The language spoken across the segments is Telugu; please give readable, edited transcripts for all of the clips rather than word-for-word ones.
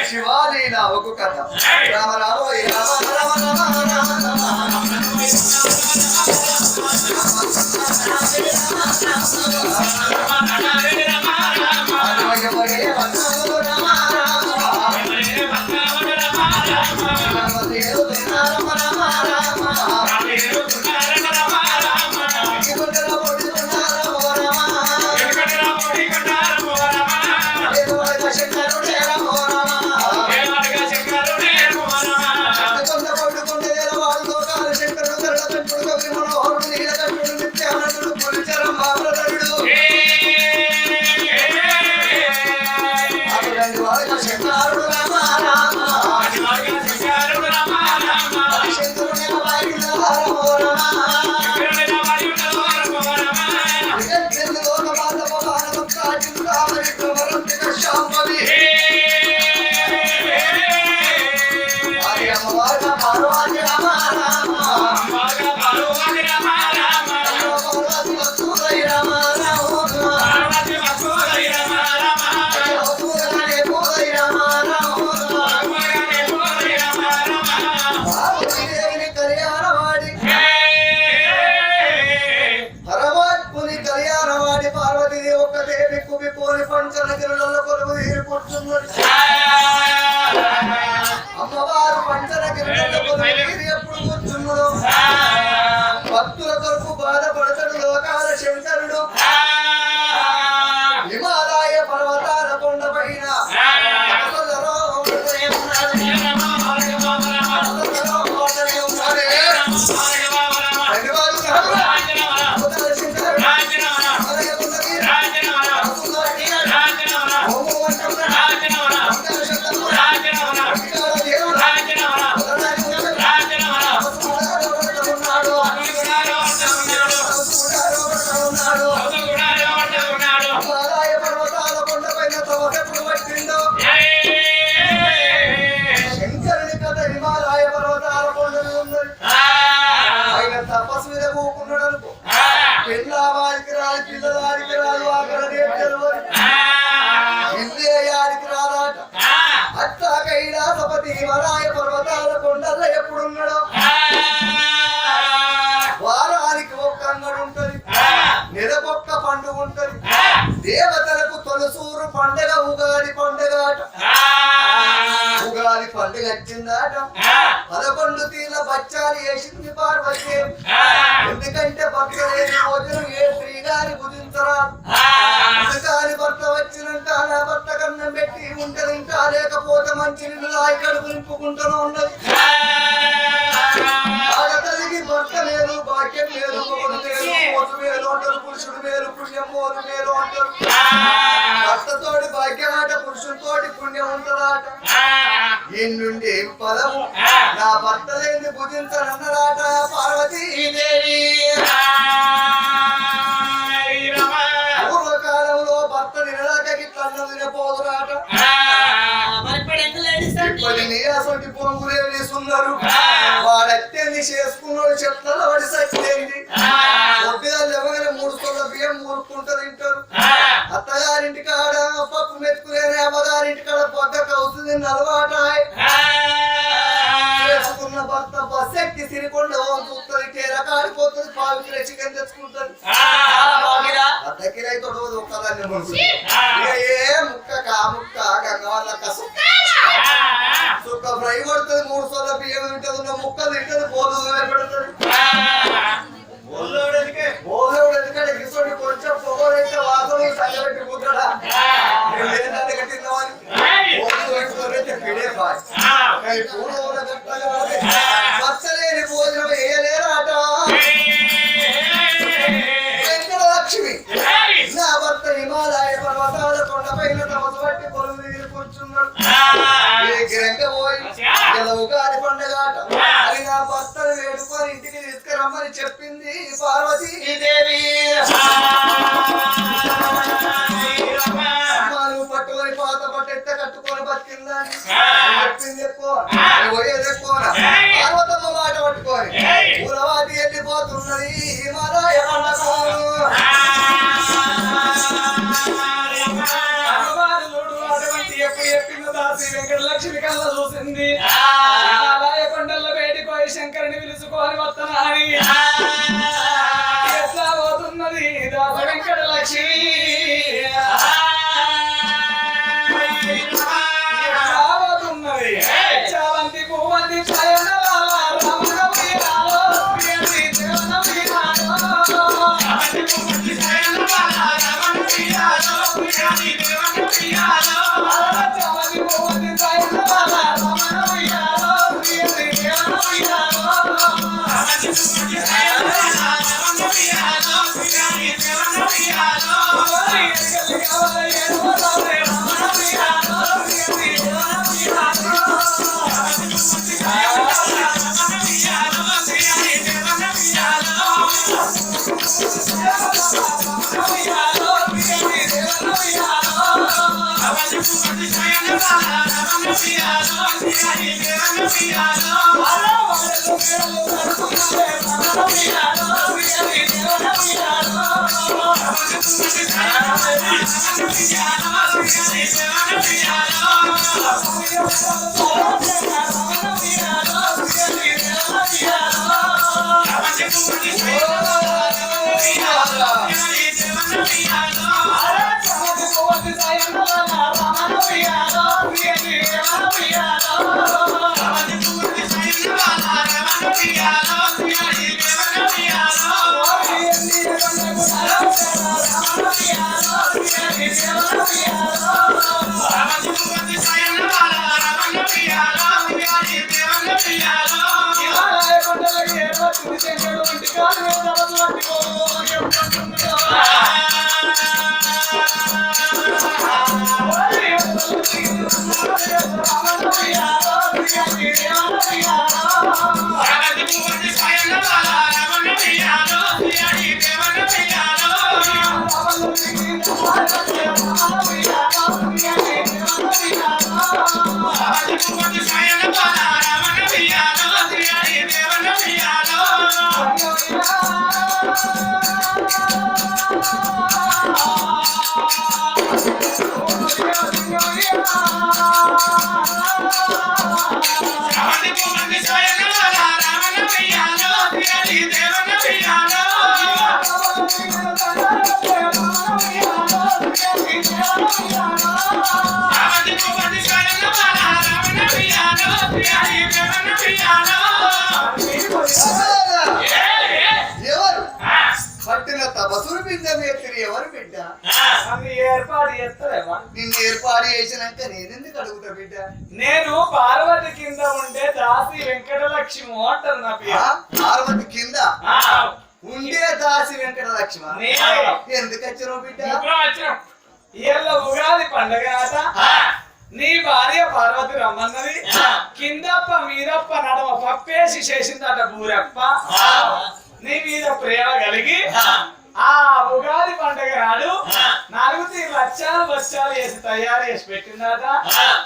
శివాలీల ఒక కథ. రామ రామ రామ రామ రామ అమ్మవారు పంచన ఎప్పుడు కూర్చున్నాడు. భక్తుల కొరకు బాధపడతాడు లోకాల శంకరుడు. హిమాలయ పర్వతాల కొండ పైన హిమాలయ పర్వతాల కొండల్లో ఎప్పుడున్నాడో వారానికి ఒక్క అంగడి ఉంటది, నెలకొక్క పండుగ ఉంటది. దేవతలకు తొలసూరు పండుగ ఉగాది పండుగ ఆట. ఉగాది పండుగ వచ్చిందాట 11 తీర్ల బచ్చాలు వేసింది పార్వతి. ఎందుకంటే భక్త లేని భోజనం ఏ శ్రీగారి భుజించరా. అందుకని భర్త వచ్చినాక నా భర్త కన్నం పెట్టి ఉంటది. ఇంకా లేకపోతే మంచి నిన్ను కడుపు నింపుకుంటూనే ఉన్నది. ఆడతల్లికి భర్త మేలు, భాగ్యం మేలు, మొగుడు మేలు, మోసు మేలు అంటారు. పురుషుడు మేలు, పుణ్యం మోరు మేలు అంటారు. భర్తతోటి భాగ్యం ఆట, పురుషుడితోటి పుణ్యం ఉంటదాట. ఇన్నుండి పదము నా భర్త లేని భుజించనన్నదాట పార్వతీదేవి. పూర్వకాలంలో భర్త నిలదాక గిట్ల తినపోదురాట. నీరాసంటి పొంగులేసున్నారు. వాడెత్తేంది చేసుకున్నాడు. చెట్లలో వాడి సత్యేంది. పొద్దుగాలు ఎవరైనా 3 సొల్ల బియ్యం మూరుకుంటూ తింటారు. అత్తగారింటి కాడ పప్పు మెతుకులేని అమ్మగారింటి కాడ పక్క కౌతుంది అలవాట. చేసుకున్న భర్త బస్ ఎక్కి సిరికొండ చూస్తుంది. కేర కాడిపోతుంది. పావికిలో చికెన్ తెచ్చుకుంటుంది. అద్దకిరై తొడవదు ఒక్కదాన్ని మనసు. ఏ ముక్క కా ముక్క గంగవల్ల కసు సుక్క ఫ్రై కొడుతుంది. 3 సొల్ల బియ్యం తింటుంది. ఉన్న ముక్కలు తింటుంది. బోలు పెడుతుంది. బోలు ఎందుకంటే గిసోడి కొంచెం పొగడైతే వాసన సంగబెట్టి ముద్దడా తిన్నవాని పిడే మచ్చలేని భోజనం వేయలేరాట. వెంకటలక్ష్మి నా భర్త హిమాలయ పర్వతాల కొండపైన తమసు పట్టి పొలం దిగి కూర్చున్నాడు. పోయి ఉగాది పండుగాట అది నా భర్తను వేడుకొని ఇంటికి తీసుకురమ్మని చెప్పింది పార్వతీదేవి. నువ్వు పట్టుకొని పాత పట్టు ఎత్త కట్టుకొని బతికిందని చెప్పింది. ఎక్కువ పోయేది ఎక్కువ. పార్వతమ్మ మాట పట్టుకొని ఊరవాటి వెళ్ళిపోతున్నది హిమాలయ ఎప్పుడు చెప్పిందో దాసి లక్ష్మి కళ్ళ చూసింది కొండల్లో బయటికి పోయి శంకరుని పిలుచుకొని వస్తున్నా అని ఎట్లా పోతున్నది దాస వెంకట లక్ష్మి ఎట్లా పోతున్నది చావంతి పువ్వంతి నిన్ను ఏర్పాటు చేసినాక నేనెందుకు అడుగుతా బిడ్డ? నేను పార్వతి కింద ఉండే దాసి వెంకటలక్ష్మి అంటారు నా పేరు. పార్వతి కింద ఉండే దాసి వెంకటలక్ష్మి ఎందుకు వచ్చినావు బిడ్డ? ఇవాళ ఉగాది పండగ నీ భార్య పార్వతి రమ్మన్నది. కిందప్ప మీదప్ప నడమ పప్పేసి చేసిందట బూరప్ప. నీ మీద ప్రేమ కలిగి ఆ ఉగాది పండుగ నాడు 4 లక్షలు బచ్చాలు వేసి తయారు చేసి పెట్టిందట.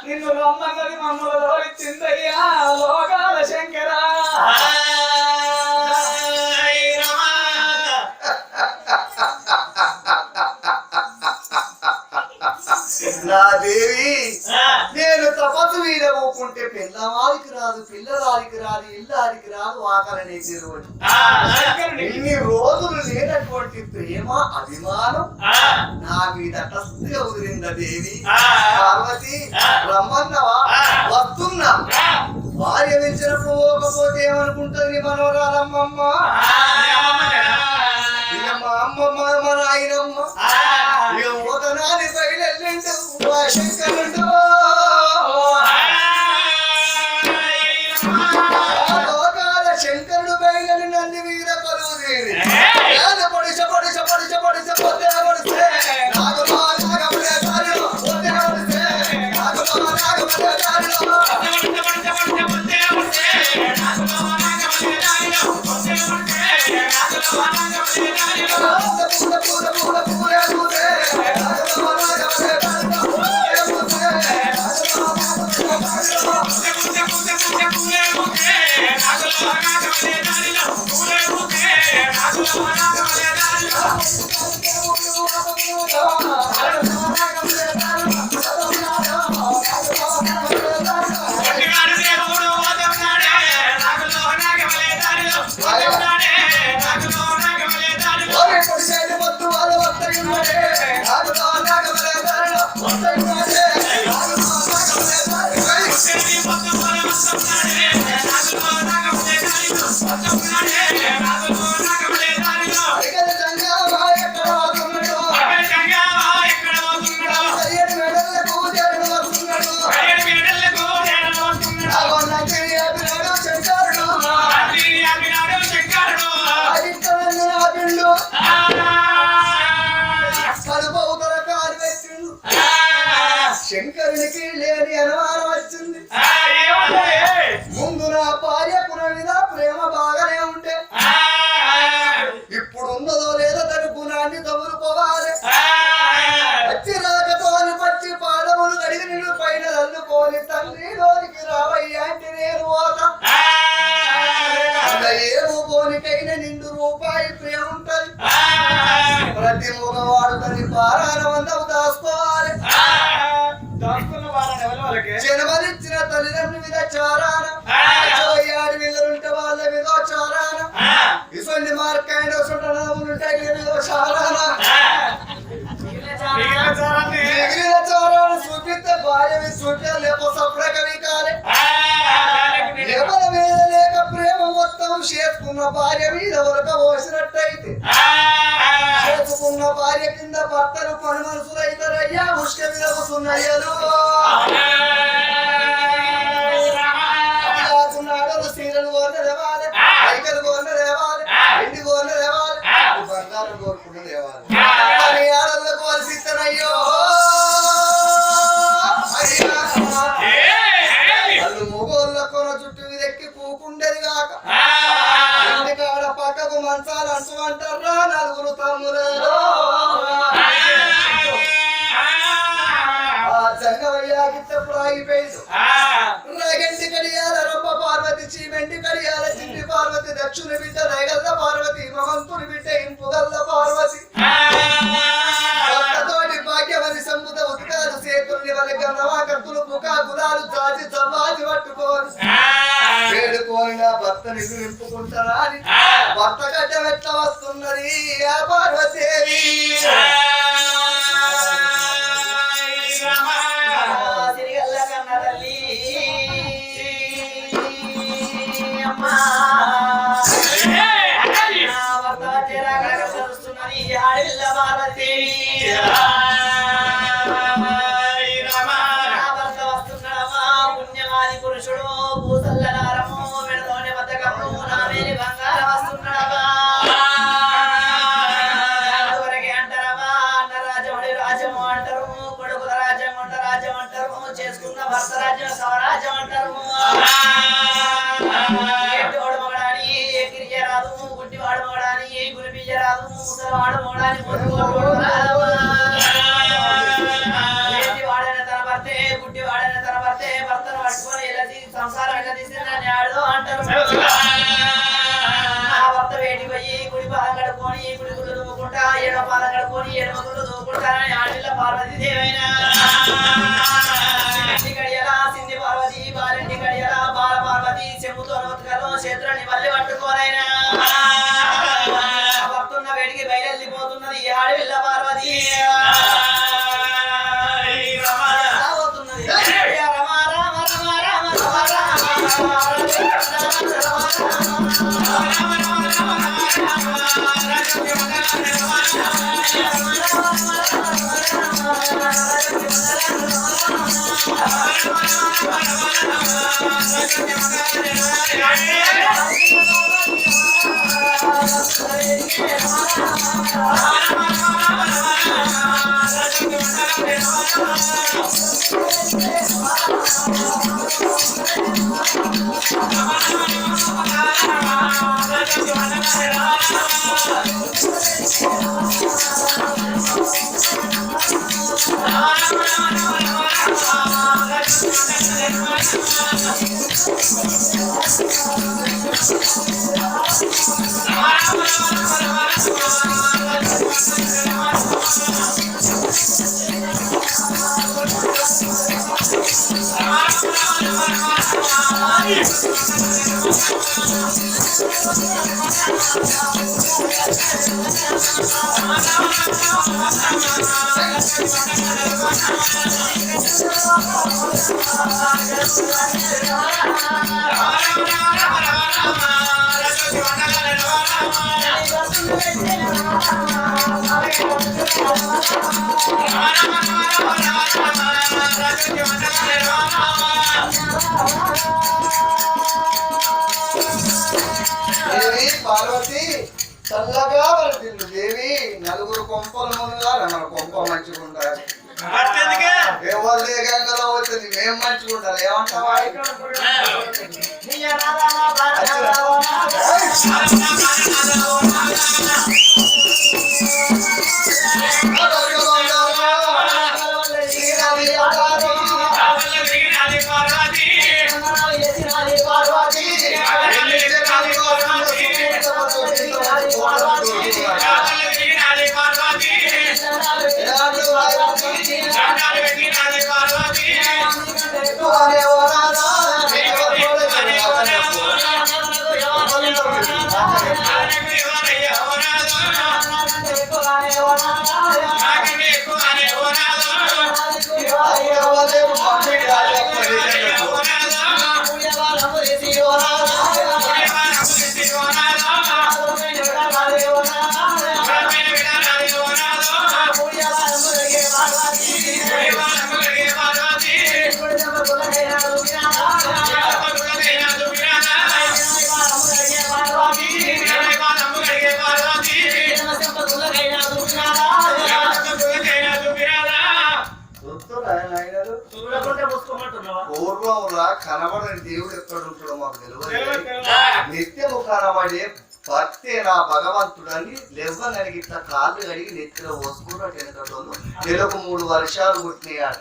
నిన్ను రమ్మన్నది మమ్మల్ని తోలిచ్చిందయ్యా లోకాల శంకర. నా దేవి, నేను తపస్సు మీద పోకుంటే పిల్లవారికి రాదు, పిల్లవారికి రాదు, ఇల్లారికి రాదు, ఆకలనే తీరవచ్చు. ఇన్ని రోజులు లేనటువంటి ప్రేమ అభిమానం నా మీద తస్తిగా వదిలిందా దేవి? పార్వతి రమ్మన్నవా? వస్తున్నా. భార్య పెంచినప్పుడు పోకపోతే ఏమనుకుంటుంది మనోరాలమ్మమ్మ? ఇక మా అమ్మమ్మ మా నాయనమ్మ ఇక ఓదనాన్ని బయలుంటూ శంకరుడు లోకాల శంకరుడు బయలు నన్ను వీర కలువు దేవి పొడిచ పొడిచ పొడిచ పొడిచ పొద్దే పొడిస్తే నాగమా నాగమనే దారిలో పొద్దే పొడిస్తే నాగమా నాగమనే దారిలో పూల పూల పూల పూలే పూలే నాగమా నాగమనే దారిలో పూలే పూలే శంకరునికి లేని అనుమానం వచ్చింది. ముందు నా భార్య పునమిద ప్రేమ బాగానే ఉంటే ఇప్పుడు ఉన్నదో లేదో తన గుణాన్ని తగులుకోవాలి. వచ్చి రాకతోని పచ్చి పాదములు కడిగి నిన్ను పైన అల్లుకోని తండ్రి లోనికి రావయ్యా అంటే నేను పోతా. ఏమో పోనికైనా నిండు రూపాయి ప్రేమ ఉంటది. ప్రతి మగవాడు తన పారాయణ వందవు దాసుకోవాలి. జన్మనిచ్చిన తల్లిదండ్రుల మీద చారాన ఆడి వీళ్ళుంటే వాళ్ళ మీద చారాన ఇటువంటి మార్కాండ్ ఉంటే మీద చారాన మిగిలిన చారాన చూపిస్తే భార్య మీద చూపే లేకపోతే సప్రక వికాలే ఎవరి మీద లేక ప్రేమ మొత్తం చేసుకున్న భార్య మీద ఉరక పోసినట్టయితే చేసుకున్న భార్య కింద భర్తలు పని మనసులు అవుతారయ్యా. ముష్క మీద కూర్చున్నాయను సీరలు కోరిన దేవాలి, ఐకలు కోరిన దేవాలి, ఇంటి కోరిన దేవాలి, బంగారం కోరుకున్న దేవాలి. కానీ ఆడలకు వలసి ఇస్తానయ్యో వాళ్ళు మొగోళ్ళ కొన చుట్టూ మీద ఎక్కి కూకుండేది కాక ఇంటికాడ పక్కకు మంచాలు అంటారా నలుగురు తమ్ములలో జంగవయ్యాకిప్పుడు ఆగిపోయింది. రగంటి కడియాల రొమ్మ పార్వతి చీమెంటి కడియాల చిన్ని పార్వతి దక్షుని బిడ్డ రేగల్ల పార్వతి మమంతుని బిడ్డ ఇంపుగల్ల పార్వతి భక్తతోటి భాగ్యవని సంబుత ఉత్కాలు సేతుల్ని వాళ్ళ గన్నవా కత్తులు ముఖ గులాలు జాతి సమాజి పట్టుకోని వేడుకోని నా భర్తని నింపుకుంటారా అని భర్త గడ్డ ఎట్లా వస్తున్నది ఆ పార్వతేవి. పురుషుడు భూసల్లరారము మెడతోనే బతకము నా వేలి బంగారం వస్తున్నాడవా వరకే అంటారవా అన్న రాజమణి రాజము అంటారు, కొడుకుల రాజ్యం అంట రాజ్యం అంటారు, చేసుకున్న భర్త రాజ్యం స్వరాజ్యం అంటారు. ఎట్టివాడు మగడాని ఏ గిరిజ రాదు, గుడ్డివాడు మగడాని ఏ గురి బియ్య రాదు, ముసలివాడు మగడాని మొదలు వాడైన తన భర్తే గుడ్డి వాడైన తన భర్తే భర్తను పట్టుకొని ఎలా సంసారం ఎలా తీసిందని ఆడదో అంటారు. ఆ భర్త వేడికి పోయి గుడి పాలం కడుక్కొని గుడి గుళ్ళు దూకుంటా ఏడో పాలం కడుక్కొని ఏడవ గుళ్ళు దూకుంటానని ఆడిల్ల పార్వతి దేవైనా కడియలా సింధి పార్వతి బారెండి కడియలా బాల పార్వతి చెంబుతో బతుకలో చేతులని మళ్ళీ పట్టుకోనైనా భర్తున్న వేడికి బయలుపోతున్నది ఆడవిల్ల పార్వతి. Come on. దేవి పార్వతి చల్లగా వరదిల్లు దేవి నలుగురు కొంపలు మునగాలి మన కొంప మంచిగా ఉండాలి ఎవరు గంగలో వచ్చింది మేము మంచిగా ఉండాలి ఏమంటావా పూర్వంలా కనబడని దేవుడు ఎక్కడ ఉంటాడో మాకు తెలియదు. నిత్యము కనబడే భక్తే నా భగవంతుడని లెవ్వనని ఇట్లా కాళ్ళు కడిగి నెత్తిలో పోసుకున్నట్టు వెనకటోళ్ళు నెలకు 3 వర్షాలు పుట్టినాయట.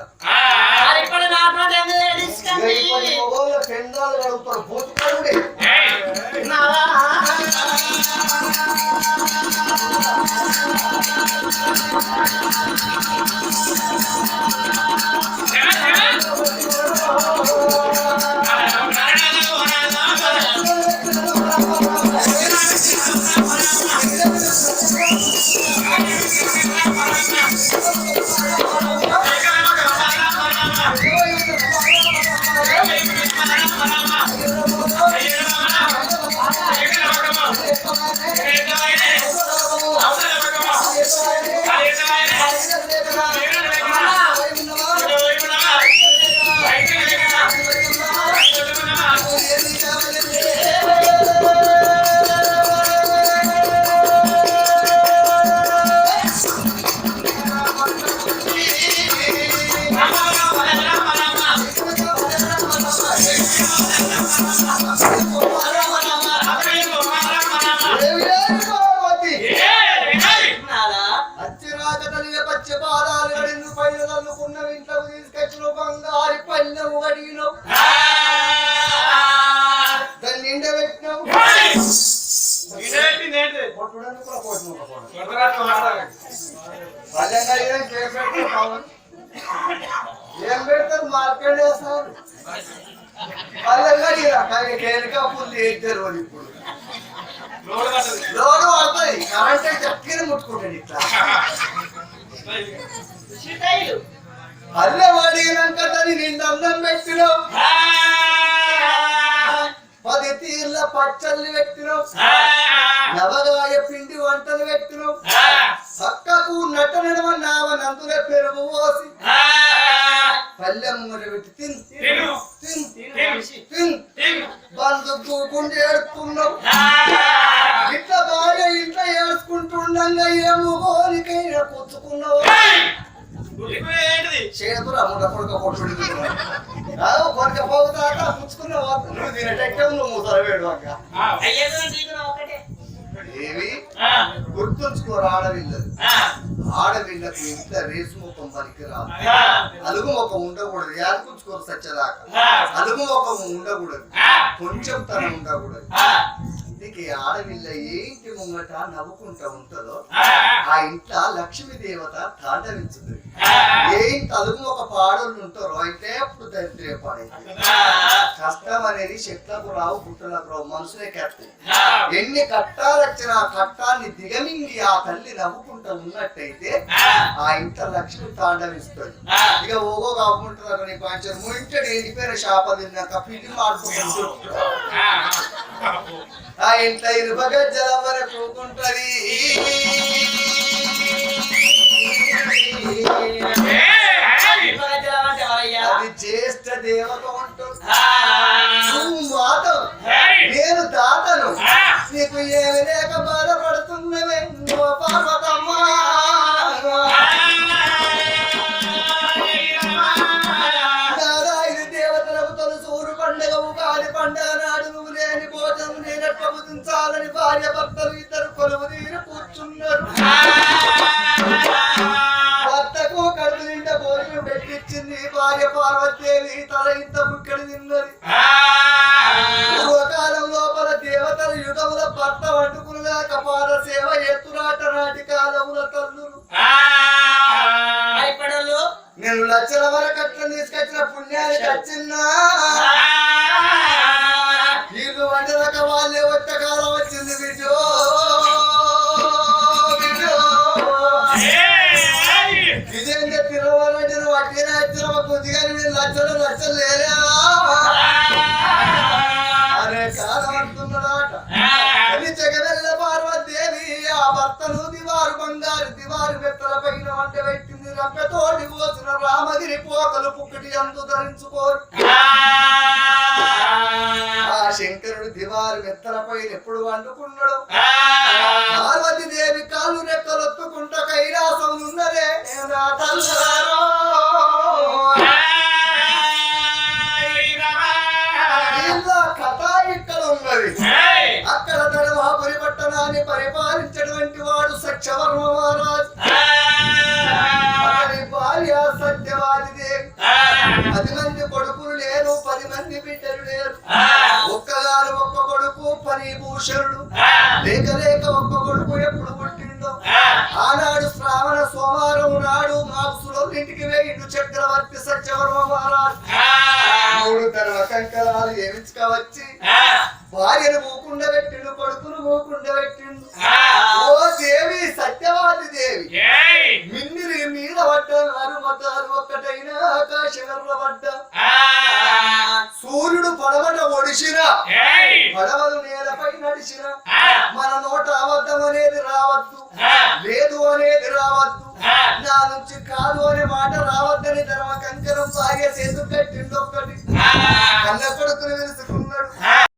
పెండాలు కడుగుతారు పూర్తి ఏం పెడతారు మార్కెట్ వేస్తారు పుల్లి వేస్తారు వాళ్ళు ఇప్పుడు లోడు పడుతుంది కరెంట్ చక్కని ముట్టుకుంటాడు ఇట్లా అల్లె వాడినాక దాన్ని నిండు అన్నం పెట్టినావు 10 తీర్ల పచ్చళ్ళు పెట్టినావు నవగాయ పిండి వంటలు పెట్టినావు పక్కకు నట్ట నడవ నావనందులే పెరుగు పోసి పల్లె మూర పెట్టి తిన్ బంధు కూకుండి ఏడుకున్నావు ఇట్లా భార్య ఇంట్లో ఏడుచుకుంటుండగా ఏమో కోరికైనా పుచ్చుకున్నావు చేతులు అమ్ముడ కొడుక కొట్టుడు కొడుక పోగుతాక పుచ్చుకున్నావు నువ్వు తినేటట్టే నువ్వు ముసలవేడు అక్క ఏవి గుర్తుంచుకోరు ఆడవిల్లలు ఆడవిళ్ళకు ఇంత రేసు ముఖం పనికిరాదు అలుగు ముఖం ఉండకూడదు యాదకుంచుకోరు సచ్చదాకా అలుగు ముఖం ఉండకూడదు కొంచెం తన ఉండకూడదు నీకు ఆడవిల్ల ఏ ఇంటి ముంగట నవ్వుకుంటా ఉంటుందో ఆ ఇంట్లో లక్ష్మీ దేవత తాండవించుతుంది ఏ తలుగు ఒక పాడోళ్ళు ఉంటారో అయితే అప్పుడు దరిద్రే పాడైతే కష్టం అనేది చెట్లకు రావు పుట్టలకు రావు మనుషులే కట్టాయి. ఎన్ని కట్టాలు వచ్చినా ఆ కట్టాన్ని దిగమింగి ఆ తల్లి నవ్వుకుంటూ ఉన్నట్టయితే ఆ ఇంట లక్ష్మి తాండవిస్తుంది. ఇక ఓగో కాకుంటారు నీ పంచారు ముంటడు ఎండిపోయిన శాప తిన్నాక పిల్లి మాడుకుంటాడు ఆ ఇంట ఇరుపగజ్జల వరకు కూకుంటది. అది జ్యేష్ఠ దేవత ఉంటుంది. నువ్వు మాతవు నేను దాతను నీకు ఏమి లేక బాధపడుతున్నవే నువ్వు పార్వతమ్మ. ఇది దేవతలకు తొలుసు ఊరు పండుగ ఉగాది పండుగ నాడు నువ్వు లేని భోజనం నేనెట్ల భుజించాలని భార్య భర్తలు ఇద్దరు కొలువు తీరు కూర్చున్నారు. భర్తకు కడుపు నిండా భోజనం పెట్టించింది భార్య పార్వతీదేవి తల ఇంత ముక్కడి తిన్నది. పూర్వకాలం లోపల దేవతల యుగముల భర్త వండుకులుగా కపాల సేవ ఎత్తురాట నాటి కాలముల తల్లులు నేను లక్షల వరకు అట్లా తీసుకొచ్చిన పుణ్యానికి వచ్చిన్నా వీళ్ళు వంటలక వాళ్ళే వచ్చే కాలం వచ్చింది బిడ్డో ఇదేంటే తిరవాలంటే నువ్వు అట్టినే వచ్చిన కొద్దిగా నేను లక్షలు లేరా అనే కాలం అంటున్నాడట. అని జగవెల్ల పార్వతీదేవి ఆ భర్తను దివారు బంగారు దివారు మెత్తల పైన వంట పెట్టింది. రంపెతోటి పోసిన రామగిరి పోకలు పుక్కటి అందు ధరించుకోరు. ఆ శంకరుడు దివారు మెత్తల పైన ఎప్పుడు వండుకున్నాడు. పార్వతీదేవి కాళ్ళు రెక్కలొత్తుకుంటా కైలాసం ఉన్నదే నా తల్లారో. కథ ఇక్కడ ఉన్నది. అక్కడ ధర్మాపురి పట్టణాన్ని పరిపాలించినటువంటి వాడు సత్యవర్మ మహారాజు. అతని భార్య సత్యవాదిదేవి. 10 మంది కొడుకులు లేరు 10 మంది బిడ్డలు లేరు. ఒక్కగారు ఒక్క కొడుకు పరిభూషణుడు. లేక లేక ఒక్క కొడుకు ఎప్పుడు పుట్టిండో ఆనాడు శ్రావణ సోమవారం నాడు మాపుసులో ఇంటికి వేయిండు చక్రవర్తి సత్యవర్మ మహారాజు. 3 తన కంకరాలు ఏమించుకోవచ్చి భార్యను మూకుండా పెట్టిండు కొడుకును మూకుండా పెట్టిండు. ఓ దేవి సత్యవాది దేవి మిన్నిరి మీద పడ్డారు మతాలు ఒక్కటైన ఆకాశవర్ల పడ్డ. సూర్యుడు పడవట ఒడిసిన పడవలు నేలపై నడిచిన మన నోట అబద్ధం అనేది రావద్దు లేదు అనేది రావద్దు నా నుంచి కాదు అనే మాట రావద్దని ధర్మ కంకరం భార్య చేతు కట్టిండు ఒక్కటి.